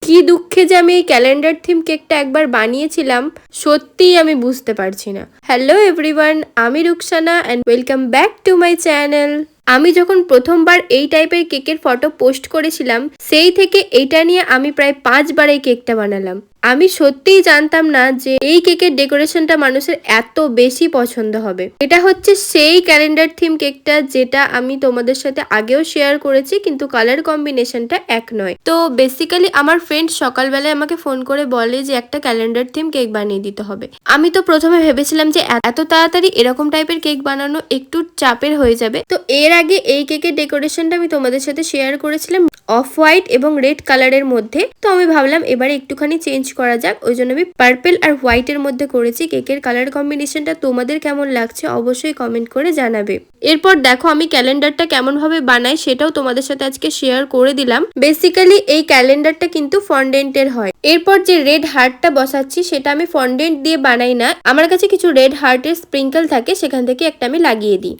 কি দুঃখে যে আমি এই ক্যালেন্ডার থিম কেকটা একবার বানিয়েছিলাম, সত্যিই আমি বুঝতে পারছি না। হ্যালো এভরিওয়ান, আমি Rukhsana and welcome back to my channel. আমি যখন প্রথমবার এই টাইপের কেকের ফটো পোস্ট করেছিলাম, সেই থেকে এইটা নিয়ে আমি প্রায় 5 বার এই কেকটা বানালাম। আমি সত্যিই জানতাম না যে এই কেকের ডেকোরেশনটা মানুষের এত বেশি পছন্দ হবে। এটা হচ্ছে সেই ক্যালেন্ডার থিম কেকটা যেটা আমি তোমাদের সাথে আগেও শেয়ার করেছি, কিন্তু কালার কম্বিনেশনটা এক নয়। তো বেসিক্যালি আমার ফ্রেন্ড সকালবেলায় আমাকে ফোন করে বলে যে একটা ক্যালেন্ডার থিম কেক বানিয়ে দিতে হবে। আমি তো প্রথমে ভেবেছিলাম যে এত তাড়াতাড়ি এরকম টাইপের কেক বানানো একটু চাপের হয়ে যাবে। তো এর আগে এই কেকের ডেকোরেশনটা আমি তোমাদের সাথে শেয়ার করেছিলাম অফ হোয়াইট এবং রেড কালারের মধ্যে। তো আমি ভাবলাম এবারে একটুখানি চেঞ্জ করা যাক, ওই জন্য আমি পার্পেল আর হোয়াইটের মধ্যে করেছি। কেকের কালার কম্বিনেশনটা তোমাদের কেমন লাগছে অবশ্যই কমেন্ট করে জানাবে। এরপর দেখো আমি ক্যালেন্ডারটা কেমন ভাবে বানাই সেটাও তোমাদের সাথে আজকে শেয়ার করে দিলাম। বেসিক্যালি এই ক্যালেন্ডারটা কিন্তু ফন্ডেন্টের হয়। এরপর যে রেড হার্টটা বসাচ্ছি সেটা আমি ফন্ডেন্ট দিয়ে বানাই না, আমার কাছে কিছু রেড হার্টের স্প্রিঙ্কেল থাকে, সেখান থেকে একটা আমি লাগিয়ে দিই।